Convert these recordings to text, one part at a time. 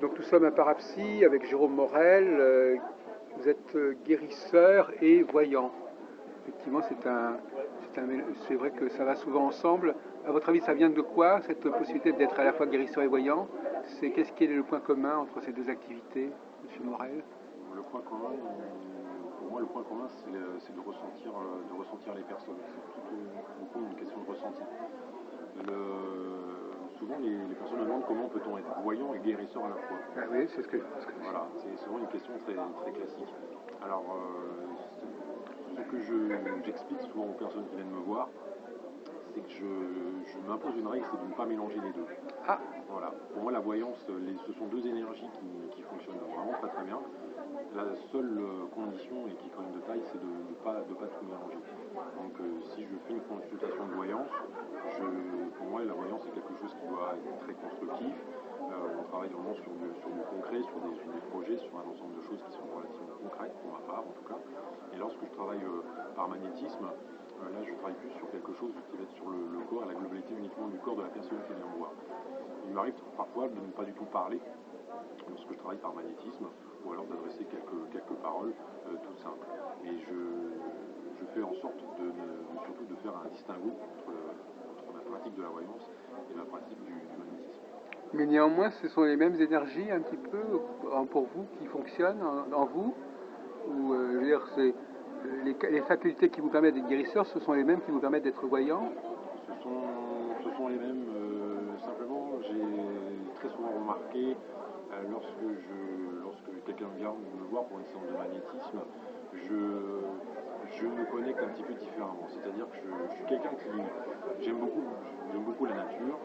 Donc nous sommes à Parapsy avec Jérôme Morel. Vous êtes guérisseur et voyant. Effectivement, c'est vrai que ça va souvent ensemble. À votre avis, ça vient de quoi, cette possibilité d'être à la fois guérisseur et voyant? Qu'est-ce qui est le point commun entre ces deux activités, Monsieur Morel? Le point commun, pour moi, le point commun, c'est de ressentir les personnes. C'est beaucoup une question de ressenti. Souvent, les personnes me demandent comment peut-on être voyant et guérisseur à la fois. Ah oui, c'est ce que Voilà, c'est souvent une question très, très classique. Alors, ce que j'explique souvent aux personnes qui viennent me voir, c'est que je m'impose une règle, c'est de ne pas mélanger les deux. Ah, Voilà. Pour moi, la voyance, ce sont deux énergies qui fonctionnent vraiment très très bien. La seule condition, et qui est quand même de taille, c'est de ne pas tout mélanger. Donc si je fais une consultation de voyance, pour moi la voyance c'est quelque chose qui doit être très constructif. On travaille vraiment sur du concret, sur des projets, sur un ensemble de choses qui sont relativement concrètes pour ma part en tout cas. Et lorsque je travaille par magnétisme, là je travaille plus sur quelque chose qui va être sur le corps et la globalité uniquement du corps de la personne qui vient me voir. Il m'arrive parfois de ne pas du tout parler lorsque je travaille par magnétisme, ou alors d'adresser quelques paroles toutes simples. Et je fais en sorte surtout de faire un distinguo entre ma pratique de la voyance et ma pratique du magnétisme. mais néanmoins, ce sont les mêmes énergies un petit peu pour vous qui fonctionnent en vous? Ou je veux dire, les facultés qui vous permettent d'être guérisseur, ce sont les mêmes qui vous permettent d'être voyant? Ce sont les mêmes. Simplement, j'ai très souvent remarqué lorsque quelqu'un vient me voir pour une séance de magnétisme, je me connecte un petit peu différemment. C'est-à-dire que je suis quelqu'un qui j'aime beaucoup la nature,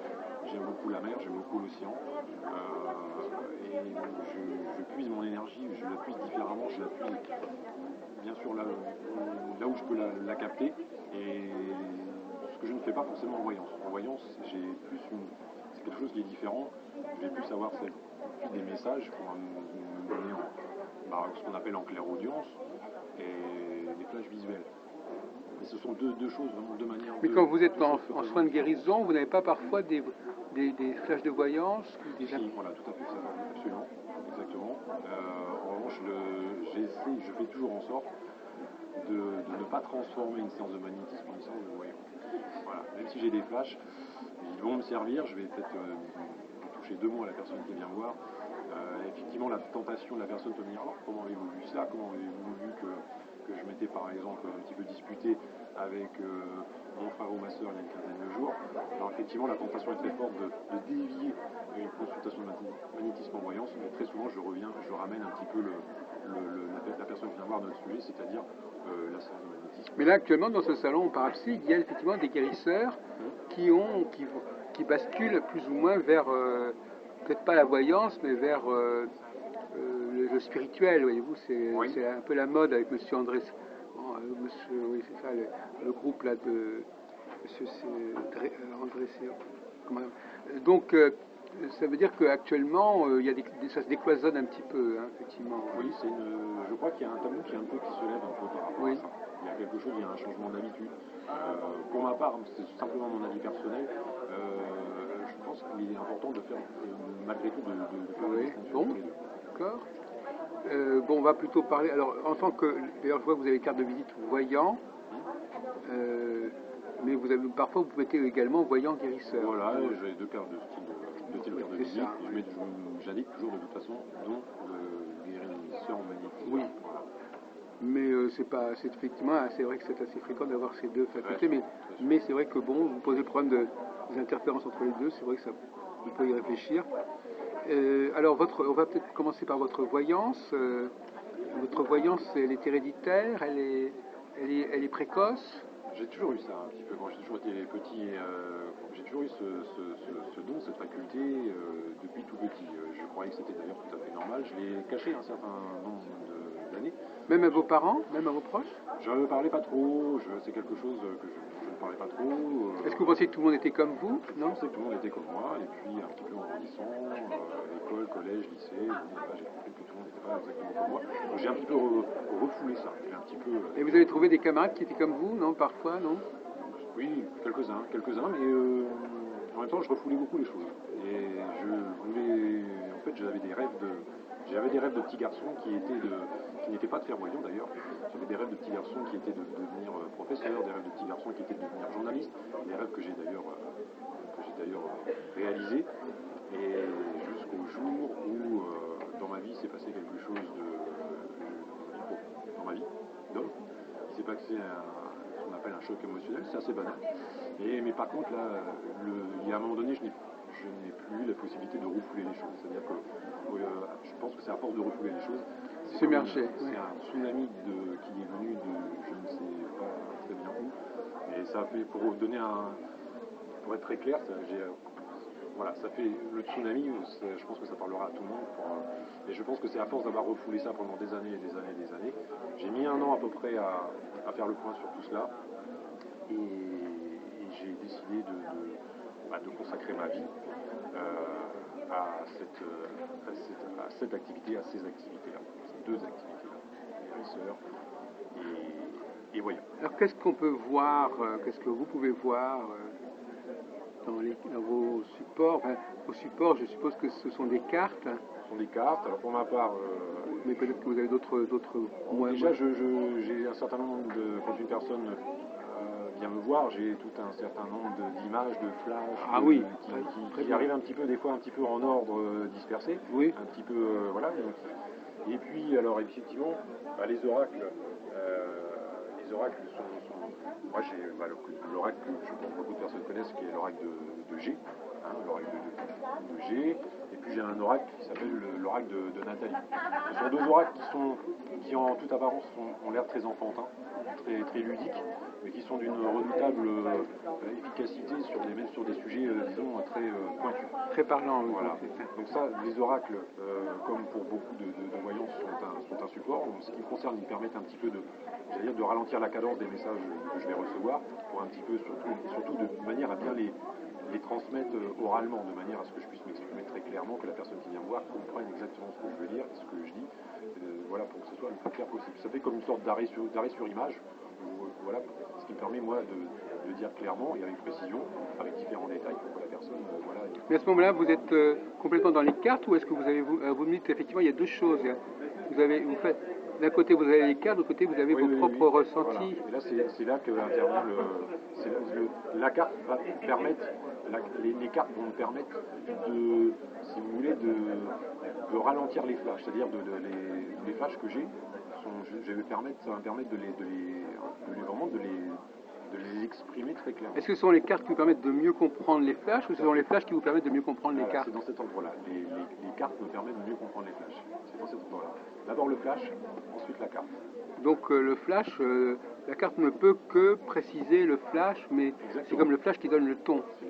j'aime beaucoup la mer, j'aime beaucoup l'océan, et je puise mon énergie, je la puise différemment, je la puise bien sûr là où je peux la capter, et ce que je ne fais pas forcément en voyance. En voyance, c'est quelque chose qui est différent. Je vais plus savoir des messages qu'on va me donner ce qu'on appelle en clairaudience et des flashs visuels. Et ce sont deux choses, vraiment deux manières. Mais quand vous êtes en soins de guérison, vous n'avez pas parfois des flashs de voyance? Si, voilà, tout à fait, ça, absolument, exactement. En revanche, je fais toujours en sorte de ne pas transformer une séance de magnétisme en une séance de voyance. Voilà. Même si j'ai des flashs, ils vont me servir, je vais peut-être toucher deux mots à la personne qui vient voir. Effectivement, la tentation de la personne peut me dire comment avez-vous vu ça, comment avez-vous vu que je m'étais par exemple un petit peu disputé avec mon frère ou ma soeur il y a une quinzaine de jours. Alors effectivement, la tentation est très forte de dévier une consultation de magnétisme en voyance, mais très souvent je ramène un petit peu la personne qui vient voir notre sujet, c'est-à-dire la séance de magnétisme. Mais là, actuellement, dans ce salon au Parapsy, il y a effectivement des guérisseurs qui basculent plus ou moins vers, peut-être pas la voyance, mais vers le spirituel, voyez-vous. Oui. C'est un peu la mode avec Monsieur André. Oui, c'est ça, le groupe là de Monsieur André. Donc, ça veut dire qu'actuellement, ça se décloisonne un petit peu, hein, effectivement. Oui, je crois qu'il y a un tabou qui se lève un peu par rapport à ça. Il y a quelque chose, il y a un changement d'habitude. Pour ma part, c'est simplement mon avis personnel. Je pense qu'il est important de faire, malgré tout, de faire la distinction entre les deux. D'accord. Bon, on va plutôt parler. Alors, en tant que. D'ailleurs, je vois que vous avez carte de visite voyant. Mais parfois, vous mettez également voyant guérisseur. Voilà, j'ai deux cartes de style carte de visite. J'indique toujours de toute façon, dont le guérisseur magnétique. Oui. Voilà. Mais c'est effectivement, c'est vrai que c'est assez fréquent d'avoir ces deux facultés. Mais c'est vrai que bon, vous posez le problème des interférences entre les deux. C'est vrai que on peut y réfléchir. Alors, on va peut-être commencer par votre voyance. Votre voyance, elle est héréditaire, elle est précoce. J'ai toujours eu ça un petit peu. Quand j'ai toujours été petit, j'ai toujours eu ce don, cette faculté depuis tout petit. Je croyais que c'était d'ailleurs tout à fait normal. Je l'ai caché un certain nombre d'années. Même à vos parents, même à vos proches? Je ne parlais pas trop. C'est quelque chose que je ne parlais pas trop. Est-ce que vous pensiez que tout le monde était comme vous? Non, je pensais que tout le monde était comme moi. Et puis un petit peu en grandissant, école, collège, lycée, j'ai compris que tout le monde n'était pas exactement comme moi. Donc j'ai un petit peu refoulé ça. Et vous avez trouvé des camarades qui étaient comme vous, non? Parfois, non? Oui, quelques-uns, mais en même temps, je refoulais beaucoup les choses. Et je voulais, en fait, j'avais des rêves J'avais des rêves de petit garçon qui n'étaient pas très voyants d'ailleurs. J'avais des rêves de petit garçon qui étaient de devenir professeur, des rêves de petit garçon qui étaient de devenir journaliste, des rêves que j'ai d'ailleurs réalisés. Et jusqu'au jour où dans ma vie s'est passé quelque chose dans ma vie d'homme, il s'est passé ce qu'on appelle un choc émotionnel, c'est assez banal. Mais par contre là, il y a un moment donné, je n'ai plus la possibilité de refouler les choses. C'est-à-dire que je pense que c'est à force de refouler les choses. C'est un tsunami qui est venu de je ne sais pas très bien où. Et ça a fait, pour être très clair, ça fait le tsunami, je pense que ça parlera à tout le monde. Et je pense que c'est à force d'avoir refoulé ça pendant des années et des années et des années. J'ai mis un an à peu près à faire le point sur tout cela. Et j'ai décidé de consacrer ma vie à cette activité, à ces activités-là, ces deux activités-là, les sœurs et voyons. Alors qu'est-ce qu'on peut voir, qu'est-ce que vous pouvez voir dans vos supports? Vos supports, je suppose que ce sont des cartes. Ce sont des cartes, alors pour ma part... mais peut-être que vous avez d'autres moyens. Déjà, j'ai un certain nombre quand une personne vient me voir, j'ai tout un certain nombre d'images, de flashs, qui arrivent un petit peu, des fois un petit peu en ordre dispersé, un petit peu, voilà. Et puis, alors effectivement, les oracles sont moi j'ai l'oracle que je pense que beaucoup de personnes connaissent, qui est l'oracle de G, l'oracle de G, et puis j'ai un oracle qui s'appelle l'oracle de Nathalie. Ce sont deux oracles qui en toute apparence ont l'air très enfantins, très, très ludiques, mais qui sont d'une redoutable efficacité même sur des sujets, disons, très pointus. Très parlants. Voilà. Donc ça, les oracles, comme pour beaucoup de voyants, sont un support. Donc, ce qui me concerne, ils permettent un petit peu de ralentir la cadence des messages que je vais recevoir, pour un petit peu, surtout de manière à bien les transmettre oralement, de manière à ce que je puisse m'exprimer très clairement, que la personne qui vient me voir comprenne exactement ce que je veux dire, ce que je dis, voilà, pour que ce soit le plus clair possible. Ça fait comme une sorte d'arrêt sur image, voilà, ce qui me permet, moi, de dire clairement et avec précision, avec différents détails, pour que la personne, voilà. Mais à ce moment-là, vous êtes complètement dans les cartes, ou est-ce que vous me dites, effectivement, il y a deux choses. Vous faites, d'un côté, vous avez les cartes, de l'autre côté, vous avez vos propres ressentis. Voilà. Et là, c'est là que intervient la carte va permettre, les cartes vont me permettre si vous voulez, de ralentir les flashs, c'est-à-dire les flashs que j'ai, ça va me permettre de les exprimer très clairement. Est-ce que ce sont les cartes qui vous permettent de mieux comprendre les flashs, ou ce sont les flashs qui vous permettent de mieux comprendre les cartes? C'est dans cet endroit-là. Les cartes me permettent de mieux comprendre les flashs. C'est dans cet endroit-là. D'abord le flash, ensuite la carte. Donc le flash, la carte ne peut que préciser le flash, mais exactement. C'est comme le flash qui donne le ton. C'est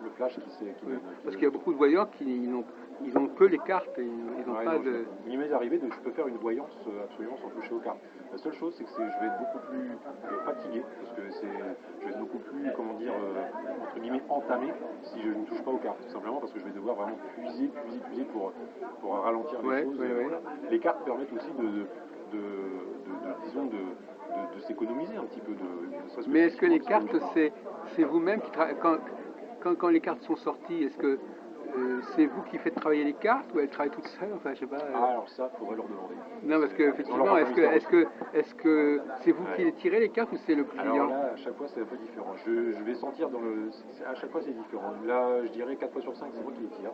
le flash qui donne. Parce qu'il y a beaucoup de voyants qui n'ont que les cartes, et ils n'ont pas de... Il m'est arrivé je peux faire une voyance absolument sans toucher aux cartes. La seule chose, c'est que je vais être beaucoup plus fatigué, parce que je vais être beaucoup plus, entre guillemets, entamé si je ne touche pas aux cartes. Tout simplement parce que je vais devoir vraiment puiser pour ralentir les choses. Voilà. Les cartes permettent aussi disons, de s'économiser un petit peu. Mais est-ce que les cartes, c'est vous-même qui travaillez quand les cartes sont sorties, est-ce que c'est vous qui faites travailler les cartes, ou elles travaillent toutes seules? Enfin, je sais pas. Alors ça, faudrait leur demander. Non, parce que effectivement, est-ce que c'est vous qui les tirez les cartes, ou c'est le client? Alors là, à chaque fois, c'est un peu différent. Je vais sentir à chaque fois, c'est différent. Là, je dirais 4 fois sur 5, c'est moi qui les tire.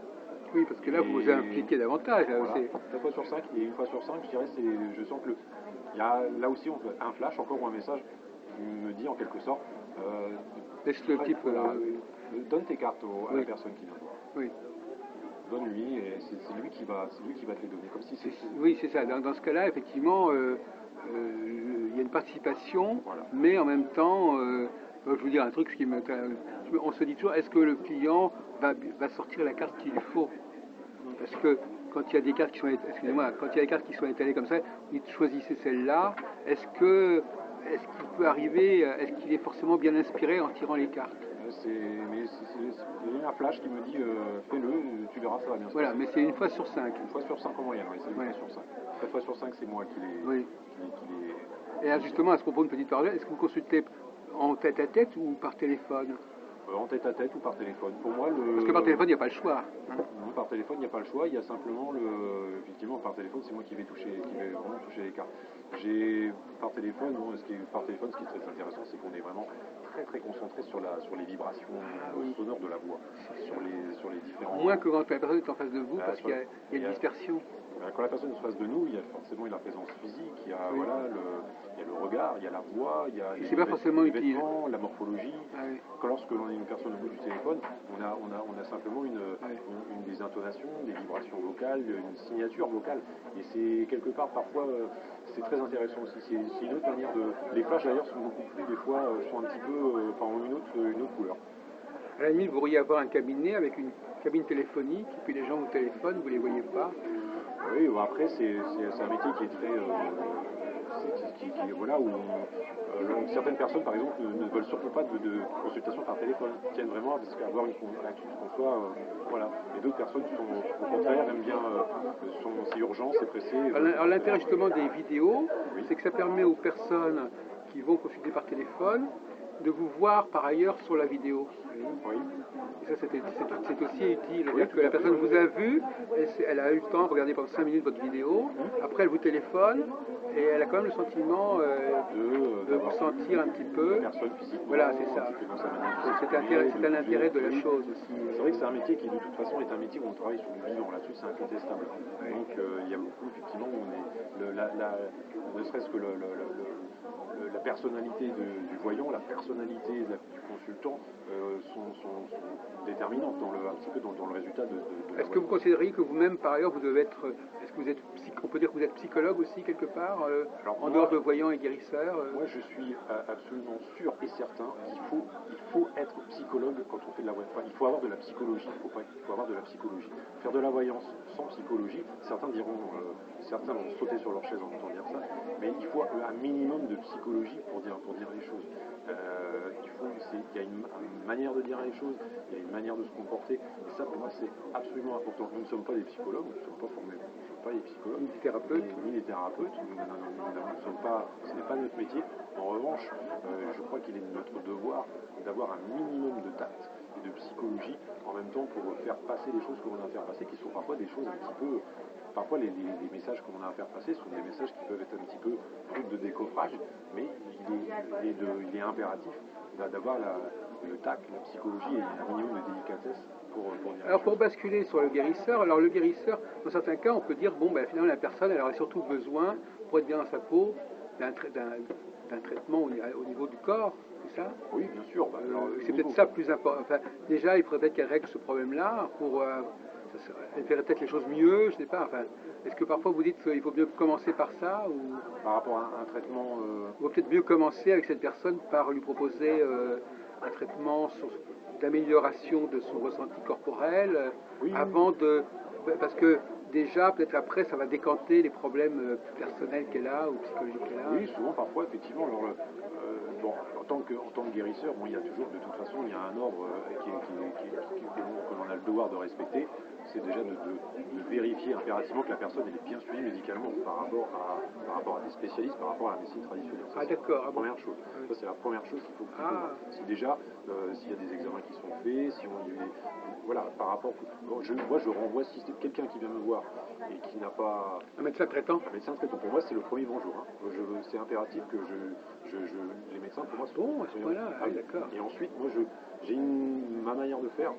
Oui, parce que là, vous vous impliquez davantage. Là, voilà, 4 fois sur 5, et une fois sur 5, je dirais, je sens que il y a là aussi un flash, encore ou un message qui me dit en quelque sorte, laisse le type, donne tes cartes à la personne qui vient voir. Oui. Donne-lui, et c'est lui qui va te les donner, comme si c'est... Oui, c'est ça. Dans ce cas-là, effectivement, il y a une participation, voilà. Mais en même temps, je vais vous dire un truc, on se dit toujours, est-ce que le client va sortir la carte qu'il faut? Parce que quand il y a des cartes qui sont, quand il y a des cartes qui sont étalées comme ça, vous choisissez celle-là. Est-ce qu'il peut arriver, est-ce qu'il est forcément bien inspiré en tirant les cartes? C'est un flash qui me dit fais-le, tu verras, ça va bien se Voilà, passer. mais c'est une fois sur 5. Une fois sur 5 en moyenne, oui, c'est une fois sur 5. 4 fois sur 5, c'est moi qui les... Oui. Et là, justement, à ce propos, une petite parenthèse, est-ce que vous consultez en tête-à-tête ou par téléphone? En tête-à-tête ou par téléphone. Pour moi, Parce que par téléphone, il n'y a pas le choix. Hein. Non, par téléphone, il n'y a pas le choix. Il y a simplement effectivement, par téléphone, c'est moi qui vais vraiment toucher les cartes. Par téléphone, ce qui est très intéressant, c'est qu'on est vraiment très très concentré sur les vibrations sonores de la voix, sur les différents. Moins que quand la personne est en face de vous, parce qu'il y a une dispersion. Quand la personne est en face de nous, il y a forcément la présence physique, il y a, Oui. voilà, il y a le regard, il y a la voix, il y a c'est pas forcément les utile. vêtements, la morphologie. Ah oui. Lorsque l'on est une personne au bout du téléphone, on a simplement des intonations, des vibrations vocales, une signature vocale. Et c'est quelque part, parfois, c'est très intéressant aussi. C'est une autre manière de... Les flashs d'ailleurs sont beaucoup plus, des fois, sont un petit peu, ont une autre couleur. À la limite, vous pourriez avoir un cabinet avec une cabine téléphonique, et puis les gens vous téléphonent, vous les voyez pas. Oui, après, c'est un métier qui est très... voilà, où certaines personnes, par exemple, ne veulent surtout pas de consultation par téléphone. Ils tiennent vraiment à avoir qu'on soit... voilà. Et d'autres personnes sont, au contraire, aiment bien... c'est urgent, c'est pressé. Alors l'intérêt justement des vidéos, oui. c'est que ça permet aux personnes qui vont consulter par téléphone de vous voir par ailleurs sur la vidéo. Oui. Et ça, c'est aussi utile. C'est-à-dire que la personne vous a vu, elle a eu le temps de regarder pendant 5 minutes votre vidéo, après elle vous téléphone, et elle a quand même le sentiment de vous sentir un petit peu. Voilà, c'est ça. C'est un intérêt de la chose aussi. C'est vrai que c'est un métier qui, de toute façon, est un métier où on travaille sur le vivant. Là-dessus, c'est incontestable. Oui. Donc, il y a beaucoup, effectivement, où on est... ne serait-ce que la personnalité du voyant, la personnalité du consultant sont déterminantes un petit peu dans le résultat de Est-ce que vous considérez que vous-même, par ailleurs, vous devez être... Est-ce que vous êtes... On peut dire que vous êtes psychologue aussi, quelque part, en dehors de voyant et guérisseur Moi, je suis absolument sûr et certain qu'il faut être psychologue quand on fait de la voyance. Enfin, il faut avoir de la psychologie. Il faut avoir de la psychologie. Faire de la voyance sans psychologie, certains vont sauter sur leur chaise en entendant dire ça, mais il faut un minimum de psychologie pour dire les choses. Il y a une manière de dire les choses, il y a une manière de se comporter, et ça pour moi c'est absolument important. Nous ne sommes pas des psychologues, nous ne sommes pas formés, nous ne sommes pas des psychologues, ni des thérapeutes, ce n'est pas notre métier. En revanche, je crois qu'il est de notre devoir d'avoir un minimum de tact et de psychologie en même temps pour faire passer les choses que l'on a à faire passer, qui sont parfois des choses un petit peu... Parfois, les messages que l'on a à faire passer sont des messages qui peuvent être un petit peu brut de décoffrage, mais il est impératif d'avoir le tact, la psychologie et un minimum de délicatesse pour dire. Alors, pour basculer sur le guérisseur, dans certains cas, on peut dire, bon, ben, finalement, la personne, elle aurait surtout besoin, pour être bien dans sa peau, d'un traitement au niveau du corps, c'est ça? Oui, bien sûr. C'est peut-être ça plus important. Enfin, déjà, il faudrait peut-être qu'elle règle ce problème-là pour... elle ferait peut-être les choses mieux, je sais pas. Enfin, est-ce que parfois vous dites qu'il faut mieux commencer par ça ou... Par rapport à un traitement... Il vaut peut-être mieux commencer avec cette personne par lui proposer un traitement d'amélioration de son ressenti corporel avant de... Parce que déjà, peut-être après, ça va décanter les problèmes personnels qu'elle a ou psychologiques qu'elle a. Oui, souvent, parfois, effectivement. En tant que guérisseur, il y a toujours, de toute façon, il y a un ordre que l'on a le devoir de respecter. C'est déjà de vérifier impérativement que la personne est bien suivie médicalement par rapport à des spécialistes, par rapport à la médecine traditionnelle. Ça, d'accord. C'est la première chose. Ça, c'est la première chose qu'il faut voir. Si déjà, s'il y a des examens qui sont faits, si on voilà, par rapport... je renvoie, si c'est quelqu'un qui vient me voir et qui n'a pas... Un médecin traitant. Un médecin traitant, pour moi, c'est le premier bonjour. Hein. C'est impératif que les médecins, pour moi, bon, à ce point-là, d'accord. Et ensuite, moi, j'ai ma manière de faire.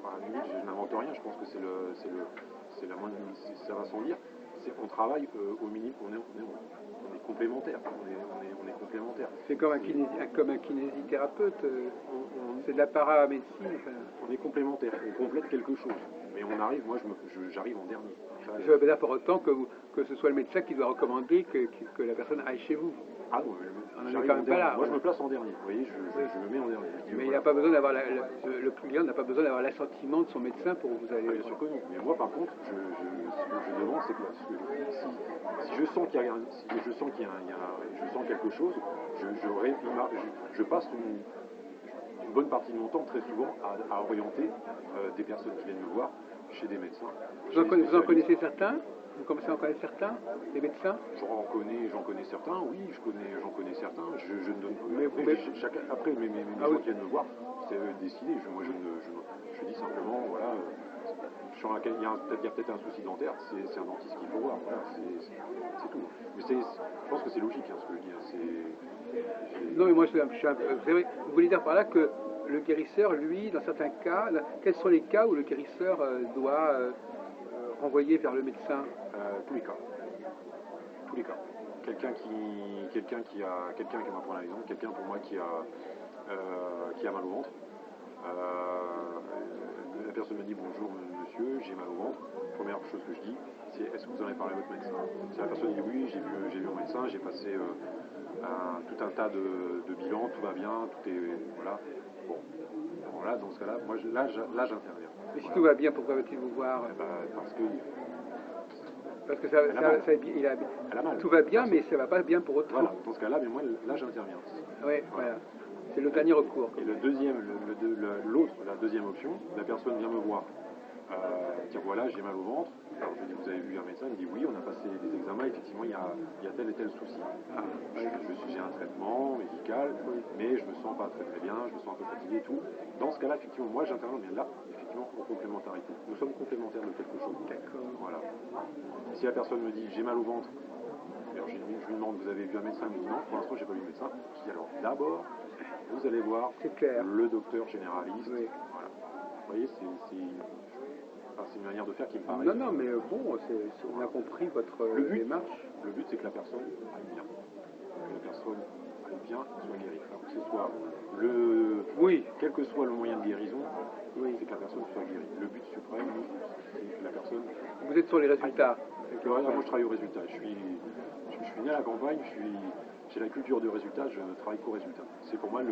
À la limite, je n'invente rien, je pense que c'est la moindre, ça va sans dire. On travaille au minimum, on est complémentaires. On est complémentaires. C'est comme un kinésithérapeute. C'est de la paramédecine. Enfin. On est complémentaires, on complète quelque chose. Mais on arrive, moi j'arrive en dernier. Je veux dire pour autant que ce soit le médecin qui doit recommander que la personne aille chez vous. Ah non, on n'en est quand même pas là. Moi je me place en dernier, vous voyez, je me mets en dernier. Mais il n'a pas besoin d'avoir le client n'a pas besoin d'avoir l'assentiment de son médecin pour vous aller. Bien sûr que non. Mais moi par contre, ce que je demande, c'est que si je sens qu'il y a je sens quelque chose, je passe une bonne partie de mon temps très souvent à orienter des personnes qui viennent me voir chez des médecins. Vous en connaissez certains? Vous commencez à en connaître certains, des médecins? J'en connais certains, oui, j'en connais certains. Je ne donne Mais- après, mais- après mes Ah gens oui. qui viennent me voir, c'est eux de décider. Moi, je dis simplement, voilà, il y a peut-être un souci dentaire, c'est un dentiste qu'il faut voir. Voilà, c'est tout. Mais je pense que c'est logique, hein, ce que je dis. Non, mais moi, vous voulez dire par là que le guérisseur, lui, dans certains cas, quels sont les cas où le guérisseur doit renvoyer vers le médecin? Tous les cas. Tous les cas. Quelqu'un on va prendre un exemple, quelqu'un pour moi qui a mal au ventre. La personne me dit bonjour monsieur, j'ai mal au ventre. Première chose que je dis, c'est est-ce que vous en avez parlé à votre médecin? Si la personne dit oui, j'ai vu mon médecin, j'ai passé tout un tas de bilans, tout va bien, tout est voilà. Bon, alors là dans ce cas-là, moi là j'interviens. Et si tout va bien, pourquoi va-t-il vous voir? Parce que elle a mal. Tout va bien, mais ça va pas bien pour autant. Voilà, dans ce cas-là, mais moi là j'interviens. Oui, voilà. C'est le dernier recours. Et la deuxième option, la personne vient me voir. Tiens voilà, j'ai mal au ventre. Alors je dis vous avez vu un médecin? Il me dit oui, on a passé des examens, effectivement il y a tel et tel souci. J'ai un traitement médical, mais je me sens pas très bien, je me sens un peu fatigué et tout. Dans ce cas-là, effectivement, moi j'interviens, mais là, effectivement, en complémentarité. Nous sommes complémentaires de quelque chose. D'accord. Voilà. Si la personne me dit j'ai mal au ventre, alors je lui demande vous avez vu un médecin? Il me dit non, pour l'instant j'ai pas vu de médecin. Je dis alors d'abord, vous allez voir le docteur généraliste. Oui. Voilà. Vous voyez, c'est une manière de faire qui me paraît. Non, mais bon, on a compris votre démarche. Le but, c'est que la personne aille bien. Que la personne aille bien, soit guérie. Alors que ce soit quel que soit le moyen de guérison, c'est que la personne soit guérie. Le but suprême, c'est que la personne. Vous êtes sur les résultats. Moi, je travaille au résultat. Je suis né à la campagne, j'ai la culture du résultat, je ne travaille qu'au résultat. C'est pour moi,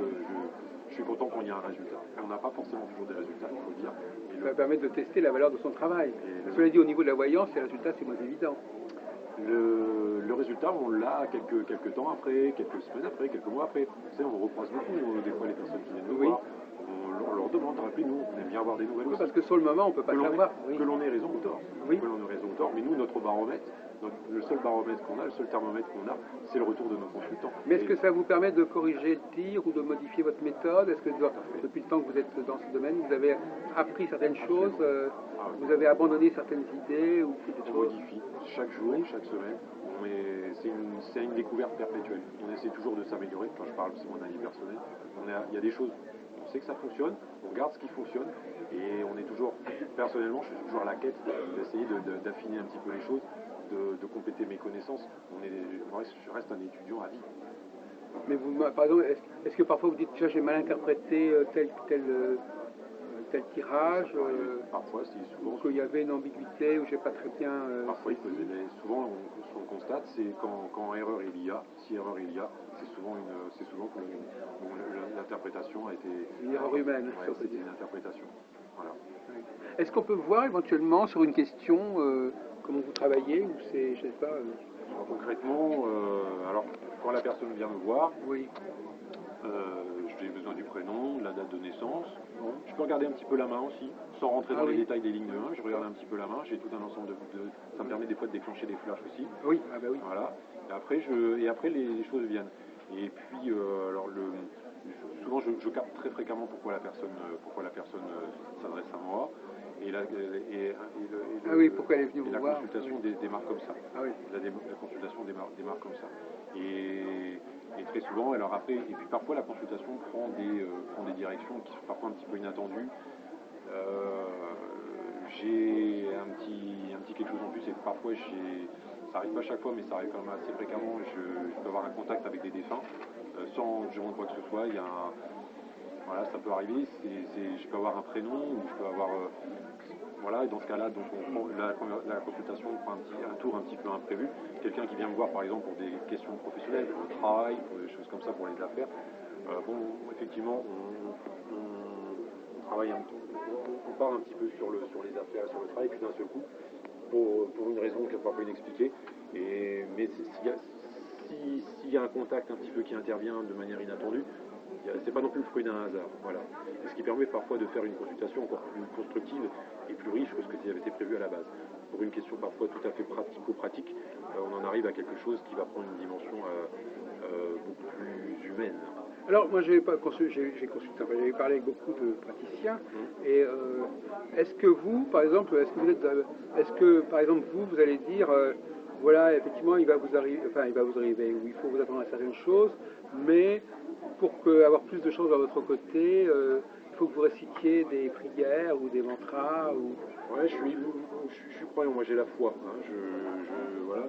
je suis content quand il y a un résultat. On n'a pas forcément toujours des résultats, il faut le dire. Ça va permettre de tester la valeur de son travail. Cela dit, au niveau de la voyance, les résultats, c'est moins évident. Le résultat, on l'a quelques temps après, quelques semaines après, quelques mois après. Vous savez, on reproche beaucoup, des fois, les personnes qui viennent nous voir. On leur demande, rappelez-nous, on aime bien avoir des nouvelles aussi. Parce que sur le moment, on ne peut pas savoir. Que l'on ait raison ou tort. Oui. Que l'on ait raison ou tort. Mais nous, notre baromètre, le seul baromètre qu'on a, le seul thermomètre qu'on a, c'est le retour de nos consultants. Mais est-ce que ça vous permet de corriger le tir ou de modifier votre méthode? Est-ce que depuis le temps que vous êtes dans ce domaine, vous avez appris certaines choses, vous avez abandonné certaines idées ou quelque chose? On modifie chaque jour, chaque semaine. C'est une découverte perpétuelle. On essaie toujours de s'améliorer. Quand je parle, c'est mon avis personnel. Il y a des choses, on sait que ça fonctionne, on garde ce qui fonctionne, et on est toujours, personnellement, je suis toujours à la quête d'essayer d'affiner un petit peu les choses, de compléter mes connaissances. Je reste un étudiant à vie. Mais par exemple, est-ce que parfois vous dites que j'ai mal interprété tel tirage, parfois, souvent, qu'il y avait une ambiguïté ou j'ai pas très bien. Parfois, souvent, ce qu'on constate, c'est quand erreur il y a, si erreur il y a, c'est souvent que l'interprétation a été. Une erreur humaine. Ouais, c'était une interprétation. Voilà. Est-ce qu'on peut voir éventuellement sur une question comment vous travaillez ou c'est, je sais pas. Alors, concrètement, alors quand la personne vient me voir. Oui. J'ai besoin du prénom, la date de naissance. Je peux regarder un petit peu la main aussi, sans rentrer dans les détails des lignes de 1. Je regarde un petit peu la main. J'ai tout un ensemble ça me permet des fois de déclencher des flashs aussi. Oui, ah bah oui. Voilà. Et après les choses viennent. Et puis souvent je capte très fréquemment pourquoi la personne s'adresse à moi. Pourquoi elle est venue vous voir. La consultation démarre comme ça. Ah oui. La consultation démarre comme ça. Et très souvent, alors après, et puis parfois la consultation prend des directions qui sont parfois un petit peu inattendues. J'ai un petit quelque chose en plus, c'est que parfois ça arrive pas chaque fois, mais ça arrive quand même assez fréquemment. Je peux avoir un contact avec des défunts sans que je demande quoi que ce soit. Voilà, ça peut arriver. Je peux avoir un prénom ou je peux avoir voilà, et dans ce cas-là, donc la consultation prend un tour un petit peu imprévu. Quelqu'un qui vient me voir, par exemple, pour des questions professionnelles, pour le travail, pour des choses comme ça, pour les affaires. Effectivement, on travaille on part un petit peu sur les affaires, sur le travail, puis d'un seul coup, pour une raison qui est parfois inexpliquée. Mais s'il y a un contact un petit peu qui intervient de manière inattendue, C'est pas non plus le fruit d'un hasard. Voilà. Et ce qui permet parfois de faire une consultation encore plus constructive et plus riche que ce qui avait été prévu à la base. Pour une question parfois tout à fait pratico-pratique, on en arrive à quelque chose qui va prendre une dimension beaucoup plus humaine. Alors, moi, j'ai consulté, enfin, j'ai parlé avec beaucoup de praticiens, et est-ce que vous, par exemple, par exemple, vous allez dire, voilà, effectivement, il va vous arriver, ou il faut vous attendre à certaines choses, mais pour avoir plus de choses à votre côté, il faut que vous récitiez des prières ou des mantras, ou... Ouais, je suis croyant, moi j'ai la foi. Hein. Voilà,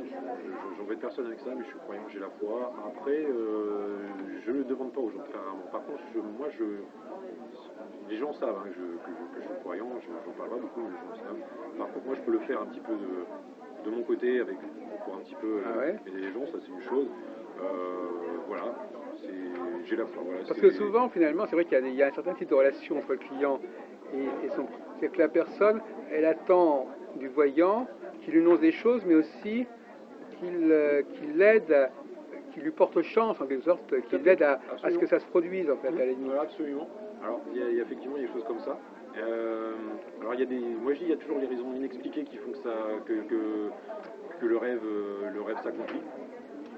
j'embête personne avec ça, mais je suis croyant, j'ai la foi. Après, je ne le demande pas aux gens, clairement. Par contre, les gens savent hein, que je suis croyant, j'en parle pas beaucoup, mais les gens savent. Par contre, moi je peux le faire un petit peu de mon côté, pour un petit peu aider les gens, ça c'est une chose. Voilà, j'ai la foi. Voilà, parce que souvent, finalement, c'est vrai qu'il y a un certain type de relation entre le client et son... C'est que la personne, elle attend du voyant qu'il lui annonce des choses, mais aussi qu'il l'aide, qu'il lui porte chance, en quelque sorte, qu'il l'aide à ce que ça se produise, en fait, à la limite. Voilà, absolument. Alors, il y a effectivement des choses comme ça. Alors, moi je dis, il y a toujours les raisons inexpliquées qui font que le rêve s'accomplit.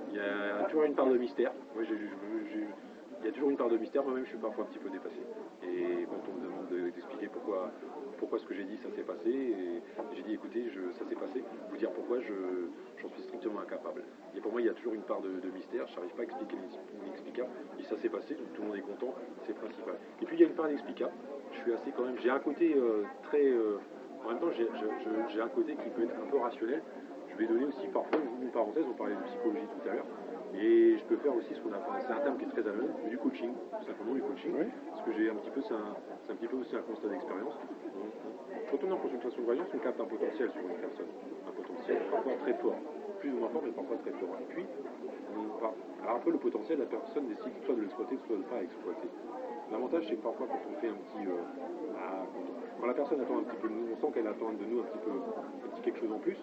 Il y a toujours une part de mystère. Moi, il y a toujours une part de mystère. Moi-même, je suis parfois un petit peu dépassé. Et quand on me demande d'expliquer pourquoi ce que j'ai dit, ça s'est passé, et j'ai dit, écoutez, ça s'est passé. Vous dire pourquoi, j'en suis strictement incapable. Et pour moi, il y a toujours une part de mystère. Je n'arrive pas à expliquer l'inexplicable. Et ça s'est passé, donc tout le monde est content, c'est principal. Et puis, il y a une part inexplicable. Je suis assez quand même. J'ai un côté très. En même temps, j'ai un côté qui peut être un peu rationnel. Je vais donner aussi parfois une parenthèse, on parlait de psychologie tout à l'heure, et je peux faire aussi ce qu'on appelle, c'est un terme qui est très à la mode, du coaching, tout simplement du coaching, parce que j'ai un petit peu, c'est un petit peu aussi un constat d'expérience. Quand on est en consultation de voyance, on capte un potentiel sur une personne, un potentiel parfois très fort, plus ou moins fort, mais parfois très fort. Et puis, alors après le potentiel, la personne décide soit de l'exploiter, soit de ne pas l'exploiter. L'avantage, c'est que parfois, quand on fait un petit... quand la personne attend un petit peu de nous, on sent qu'elle attend de nous un petit quelque chose en plus,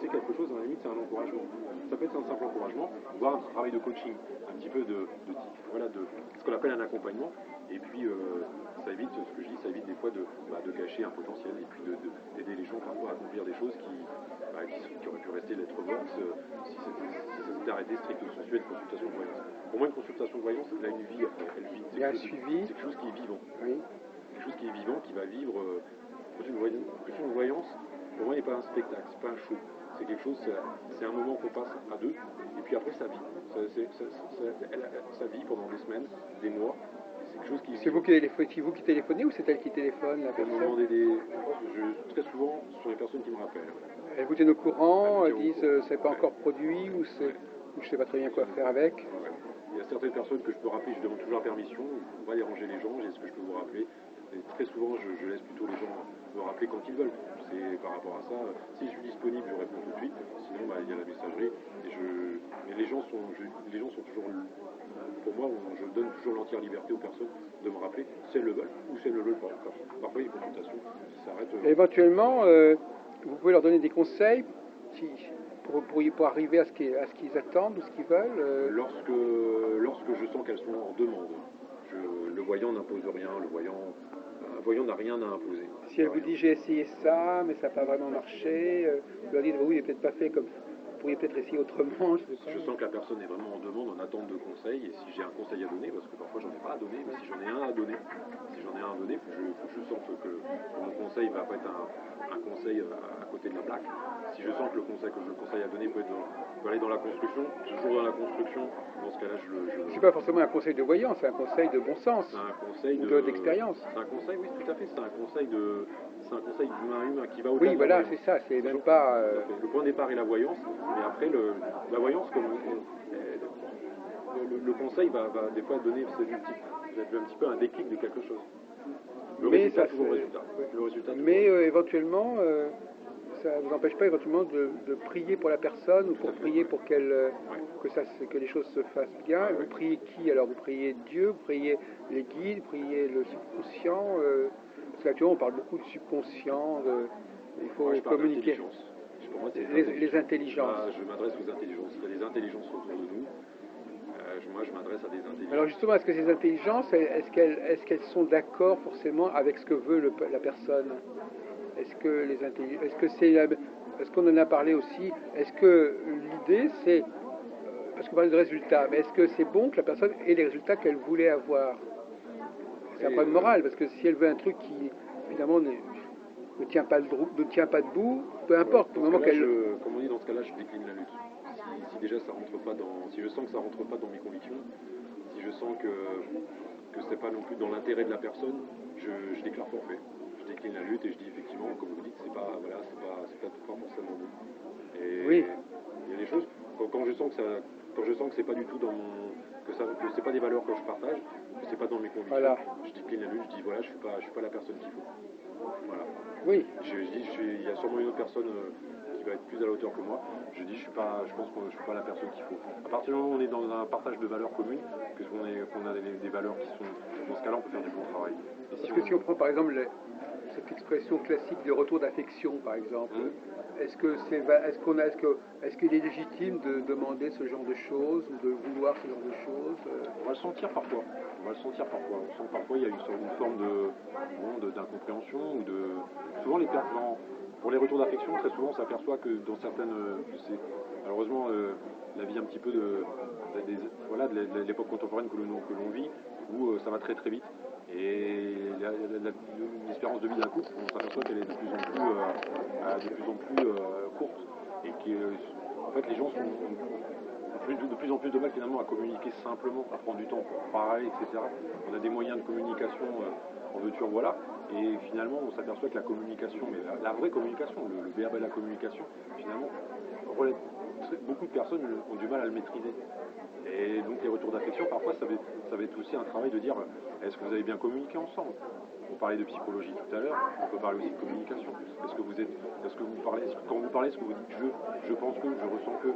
c'est quelque chose, à la limite, c'est un encouragement. Ça peut être un simple encouragement, voire un travail de coaching, un petit peu de ce qu'on appelle un accompagnement. Et puis, ça évite, ce que je dis, ça évite des fois de gâcher un potentiel et puis d'aider les gens parfois à accomplir des choses qui auraient pu rester lettre morte si ça s'était arrêté stricto sensu une consultation de voyance. Pour moi, une consultation de voyance, elle a une vie, elle vit. Il y a un suivi. C'est quelque chose qui est vivant. Oui. Quelque chose qui est vivant, qui va vivre. Une voyance, pour moi, n'est pas un spectacle, c'est pas un show. C'est quelque chose, c'est un moment qu'on passe à deux, et puis après ça vit. Ça vit pendant des semaines, des mois. C'est quelque chose qui. C'est vous qui téléphonez ou c'est elle qui téléphone, la personne? Très souvent, ce sont les personnes qui me rappellent. Elles vous tiennent au courant, elles disent c'est pas encore produit ou je sais pas très bien quoi faire avec. Ouais. Il y a certaines personnes que je peux rappeler, je demande toujours la permission, on va déranger les gens, est-ce que je peux vous rappeler? Et très souvent, je laisse plutôt les gens me rappeler quand ils veulent. C'est par rapport à ça, si je suis disponible, je réponds tout de suite. Sinon, il y a la messagerie. Mais les gens sont toujours. Pour moi, je donne toujours l'entière liberté aux personnes de me rappeler si elles le veulent ou si elles ne le veulent pas. Parfois, il y a une consultation qui s'arrête. Éventuellement, vous pouvez leur donner des conseils pour arriver à ce qu'ils attendent ou ce qu'ils veulent. Lorsque je sens qu'elles sont en demande, le voyant n'impose rien. Un voyant n'a rien à imposer. Si elle vous dit j'ai essayé ça, mais ça n'a pas vraiment marché, vous leur dites oui, il n'est peut-être pas fait comme vous pourriez peut-être essayer autrement. Je sens que la personne est vraiment en demande, en attente de conseils, et si j'ai un conseil à donner, parce que parfois j'en ai pas à donner, mais si j'en ai un à donner, je sens que mon conseil va pas être un conseil à côté de la plaque. Si je sens que le conseil à donner peut aller dans la construction, toujours dans la construction, dans ce cas-là, C'est pas forcément un conseil de voyant, c'est un conseil de bon sens. C'est un conseil d'expérience. C'est un conseil, oui, tout à fait. C'est un conseil d'humain qui va au-delà. Oui, voilà, c'est ça. C'est même pas. Le point de départ est la voyance, mais après la voyance, comme le conseil va des fois donner un petit peu un déclic de quelque chose. Le résultat. Mais éventuellement, ça ne vous empêche pas éventuellement de prier pour la personne ou pour prier pour que les choses se fassent bien. Vous priez qui? Alors vous priez Dieu, vous priez les guides, vous priez le subconscient. Parce qu'actuellement on parle beaucoup de subconscient, il faut communiquer. Pour moi, les intelligences. Je m'adresse aux intelligences. Il y a des intelligences autour de nous. moi, je m'adresse à des intelligences. Alors justement, est-ce que ces intelligences, est-ce qu'elles sont d'accord forcément avec ce que veut la personne? Est-ce que les intelligences, est-ce qu'on en a parlé aussi? Est-ce que l'idée c'est, parce qu'on parle de résultats, mais est-ce que c'est bon que la personne ait les résultats qu'elle voulait avoir? C'est un problème moral, parce que si elle veut un truc qui finalement ne tient pas debout, peu importe. Comme on dit, dans ce cas-là, je décline la lutte. Si déjà ça rentre pas si je sens que ça rentre pas dans mes convictions, si je sens que c'est pas non plus dans l'intérêt de la personne, je déclare forfait. Je décline la lutte et je dis effectivement, comme vous dites, c'est pas forcément bon. Et oui. il y a des choses quand je sens que c'est pas du tout dans que c'est pas des valeurs que je partage, que c'est pas dans mes convictions, voilà. Je décline la lutte, je dis voilà, je suis pas la personne qu'il faut. Voilà. Oui. Je dis il y a sûrement une autre personne qui va être plus à la hauteur que moi. Je dis je pense que je suis pas la personne qu'il faut. À partir du moment où on est dans un partage de valeurs communes, qu'on a des valeurs qui sont, dans ce cas-là, on peut faire du bon travail. Si on prend par exemple cette expression classique de retour d'affection, par exemple, est-ce qu'il est légitime de demander ce genre de choses ou de vouloir ce genre de choses? On va le sentir parfois. On sent parfois il y a une forme d'incompréhension ou de. Souvent pour les retours d'affection, très souvent on s'aperçoit que dans certaines. Malheureusement, la vie un petit peu de l'époque contemporaine que l'on vit, où ça va très très vite. Et l'espérance de vie d'un couple, on s'aperçoit qu'elle est de plus en plus courte. Et en fait les gens ont de plus en plus de mal finalement à communiquer simplement, à prendre du temps pour parler, etc. On a des moyens de communication en veux-tu en voilà, et finalement on s'aperçoit que la communication, mais la vraie communication, le verbe et la communication, finalement, beaucoup de personnes ont du mal à le maîtriser. Et donc les retours d'affection, parfois ça va être aussi un travail de dire est-ce que vous avez bien communiqué ensemble? On parlait de psychologie tout à l'heure, on peut parler aussi de communication. Est-ce que vous parlez, quand vous parlez, est-ce que vous dites je pense que, je ressens que,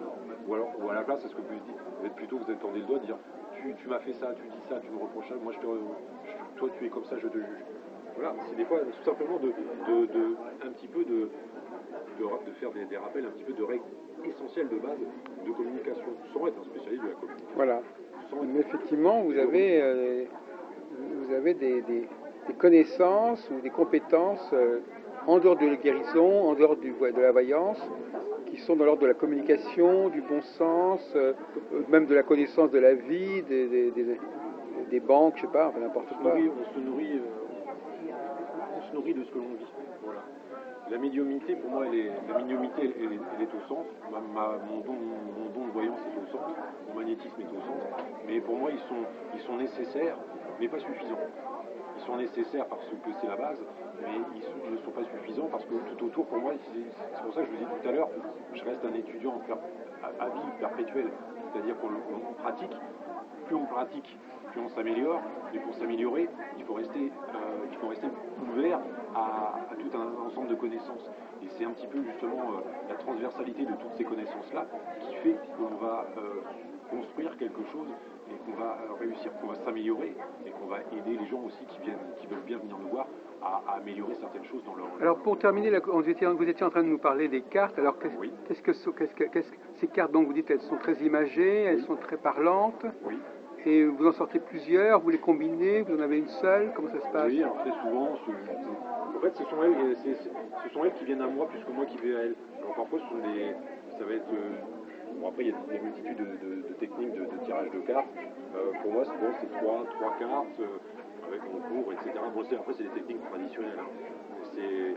ou à la place, est-ce que vous êtes tendez le doigt de dire tu m'as fait ça, tu dis ça, tu me reproches ça, moi toi tu es comme ça, je te juge. Voilà, c'est des fois tout simplement un petit peu de faire des rappels, un petit peu de règles essentielles de base de communication, sans être un spécialiste de la communication. Voilà. Mais effectivement, vous avez des connaissances ou des compétences en dehors de la guérison, en dehors de la voyance, qui sont dans l'ordre de la communication, du bon sens, même de la connaissance de la vie, des banques, je sais pas, enfin n'importe quoi. On se nourrit de ce que l'on vit. Voilà. La médiumnité, pour moi, elle est au centre. Mon don de voyance est au centre. Mon magnétisme est au centre. Mais pour moi, ils sont nécessaires, mais pas suffisants. Ils sont nécessaires parce que c'est la base, mais ils ne sont pas suffisants parce que tout autour, pour moi, c'est pour ça que je vous dis tout à l'heure, je reste un étudiant à vie perpétuelle. C'est-à-dire qu'on pratique, plus on pratique, plus on s'améliore, et pour s'améliorer, il faut rester ouvert à tout un ensemble de connaissances. Et c'est un petit peu justement la transversalité de toutes ces connaissances-là qui fait qu'on va construire quelque chose et qu'on va réussir, qu'on va s'améliorer et qu'on va aider les gens aussi qui veulent bien venir nous voir à améliorer certaines choses dans leur. Alors pour terminer, vous étiez en train de nous parler des cartes. Alors oui. qu'est-ce que ces cartes, donc vous dites, elles sont très imagées, elles sont très parlantes. Oui. Et vous en sortez plusieurs, vous les combinez, vous en avez une seule, comment ça se passe? Oui, alors très souvent, en fait, ce sont elles qui viennent à moi plus que moi qui vais à elles. Alors parfois, ça va être. Bon, après, il y a des multitudes de techniques de tirage de cartes. Pour moi, c'est trois cartes avec concours, etc. Bon, après, c'est des techniques traditionnelles. Hein.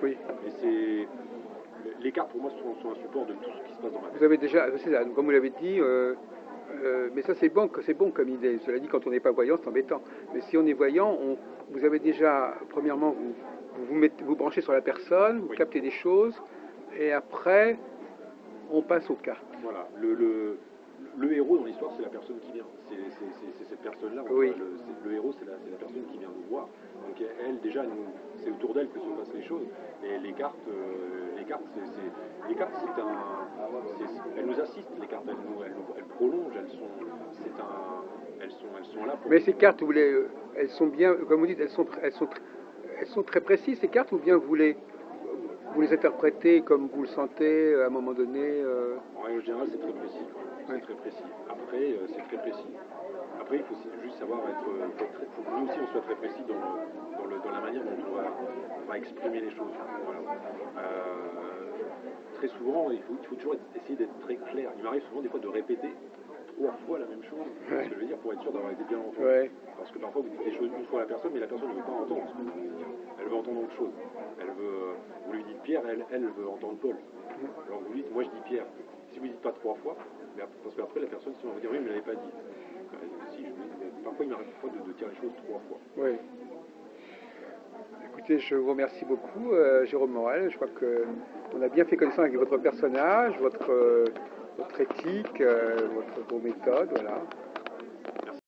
Oui. Les cartes, pour moi, sont un support de tout ce qui se passe dans ma tête. Vous avez déjà, c'est ça, comme vous l'avez dit. Mais ça c'est bon comme idée. Cela dit, quand on n'est pas voyant, c'est embêtant. Mais si on est voyant, vous avez déjà, premièrement, vous branchez sur la personne, vous captez des choses, et après, on passe aux cartes. Voilà. Le héros dans l'histoire, c'est la personne qui vient. C'est cette personne-là. Oui. Le héros, c'est la personne qui vient nous voir. Donc elle, déjà, c'est autour d'elle que se passent les choses. Et les cartes, elles nous assistent. Les cartes, elles prolongent. Elles sont là. Mais ces cartes, elles sont bien, comme vous dites, elles sont très précises. Ces cartes, ou bien vous les interprétez comme vous le sentez à un moment donné. En règle générale, c'est très précis. C'est très précis. Après, c'est très précis. Après, il faut juste savoir faut que nous aussi on soit très précis dans la manière dont on va exprimer les choses. Voilà. Très souvent, il faut toujours essayer d'être très clair. Il m'arrive souvent des fois de répéter 3 fois la même chose, ce que je veux dire, pour être sûr d'avoir été bien entendu. Ouais. Parce que parfois vous dites des choses une fois à la personne, mais la personne ne veut pas entendre ce que vous voulez dire. Elle veut entendre autre chose. Vous lui dites Pierre, elle veut entendre Paul. Alors vous lui dites, moi je dis Pierre. Si vous ne dites pas 3 fois, parce qu'après la personne va vous dire oui, mais elle ne l'avait pas dit. Parfois il m'arrive de dire les choses 3 fois. Oui. Écoutez, je vous remercie beaucoup, Jérôme Morel. Je crois qu'on a bien fait connaissance avec votre personnage, votre éthique, vos méthodes, voilà.